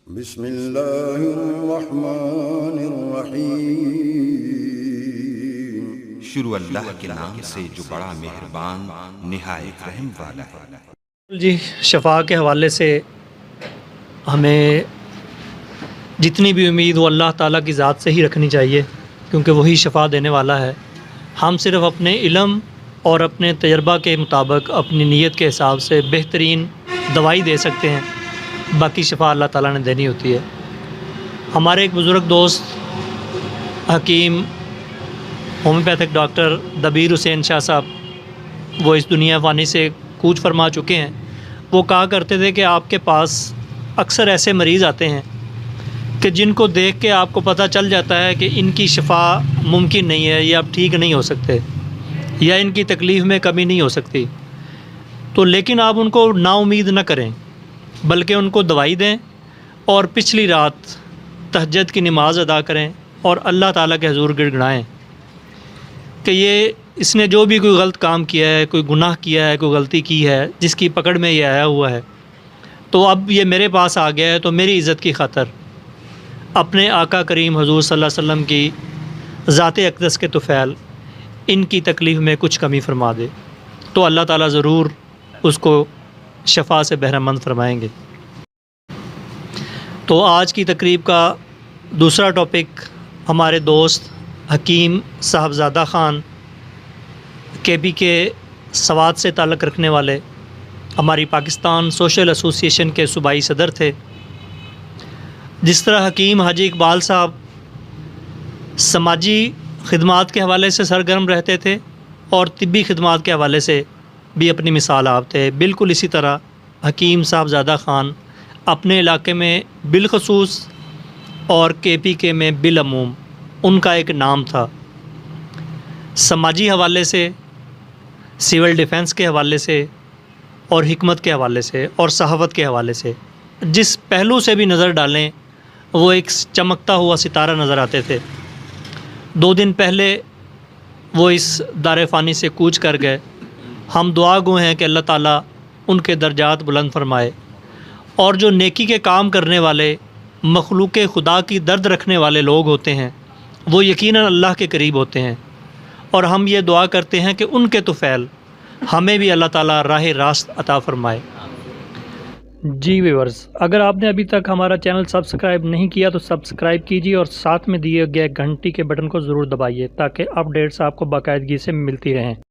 بسم اللہ الرحمن الرحیم۔ شروع اللہ کے نام سے جو بڑا مہربان نہایت رحم والا ہے۔ جی، شفا کے حوالے سے ہمیں جتنی بھی امید وہ اللہ تعالیٰ کی ذات سے ہی رکھنی چاہیے، کیونکہ وہی شفا دینے والا ہے۔ ہم صرف اپنے علم اور اپنے تجربہ کے مطابق اپنی نیت کے حساب سے بہترین دوائی دے سکتے ہیں، باقی شفا اللہ تعالیٰ نے دینی ہوتی ہے۔ ہمارے ایک بزرگ دوست حکیم ہومیوپیتھک ڈاکٹر دبیر حسین شاہ صاحب، وہ اس دنیا فانی سے کوچ فرما چکے ہیں۔ وہ کہا کرتے تھے کہ آپ کے پاس اکثر ایسے مریض آتے ہیں کہ جن کو دیکھ کے آپ کو پتہ چل جاتا ہے کہ ان کی شفا ممکن نہیں ہے، یا اب ٹھیک نہیں ہو سکتے، یا ان کی تکلیف میں کمی نہیں ہو سکتی، تو لیکن آپ ان کو نا امید نہ کریں، بلکہ ان کو دوائی دیں اور پچھلی رات تہجد کی نماز ادا کریں اور اللہ تعالیٰ کے حضور گڑ گڑائیں کہ اس نے جو بھی کوئی غلط کام کیا ہے، کوئی گناہ کیا ہے، کوئی غلطی کی ہے، جس کی پکڑ میں یہ آیا ہوا ہے، تو اب یہ میرے پاس آ گیا ہے، تو میری عزت کی خاطر اپنے آقا کریم حضور صلی اللہ علیہ وسلم کی ذات اقدس کے طفیل ان کی تکلیف میں کچھ کمی فرما دے، تو اللہ تعالیٰ ضرور اس کو شفا سے بہرہ مند فرمائیں گے۔ تو آج کی تقریب کا دوسرا ٹاپک ہمارے دوست حکیم صاحبزادہ خان کے پی کے سوات سے تعلق رکھنے والے، ہماری پاکستان سوشل ایسوسی ایشن کے صوبائی صدر تھے۔ جس طرح حکیم حاجی اقبال صاحب سماجی خدمات کے حوالے سے سرگرم رہتے تھے اور طبی خدمات کے حوالے سے بھی اپنی مثال آپ تھے، بالکل اسی طرح حکیم صاحبزادہ خان اپنے علاقے میں بالخصوص اور کے پی کے میں بالعموم ان کا ایک نام تھا۔ سماجی حوالے سے، سول ڈیفنس کے حوالے سے، اور حکمت کے حوالے سے، اور صحافت کے حوالے سے، جس پہلو سے بھی نظر ڈالیں وہ ایک چمکتا ہوا ستارہ نظر آتے تھے۔ 2 دن پہلے وہ اس دار فانی سے کوچ کر گئے۔ ہم دعا گو ہیں کہ اللہ تعالیٰ ان کے درجات بلند فرمائے، اور جو نیکی کے کام کرنے والے مخلوق خدا کی درد رکھنے والے لوگ ہوتے ہیں وہ یقیناً اللہ کے قریب ہوتے ہیں، اور ہم یہ دعا کرتے ہیں کہ ان کے طفیل ہمیں بھی اللہ تعالیٰ راہ راست عطا فرمائے۔ جی ویورز، اگر آپ نے ابھی تک ہمارا چینل سبسکرائب نہیں کیا تو سبسکرائب کیجیے، اور ساتھ میں دیے گئے گھنٹی کے بٹن کو ضرور دبائیے تاکہ اپڈیٹس آپ کو باقاعدگی سے ملتی رہیں۔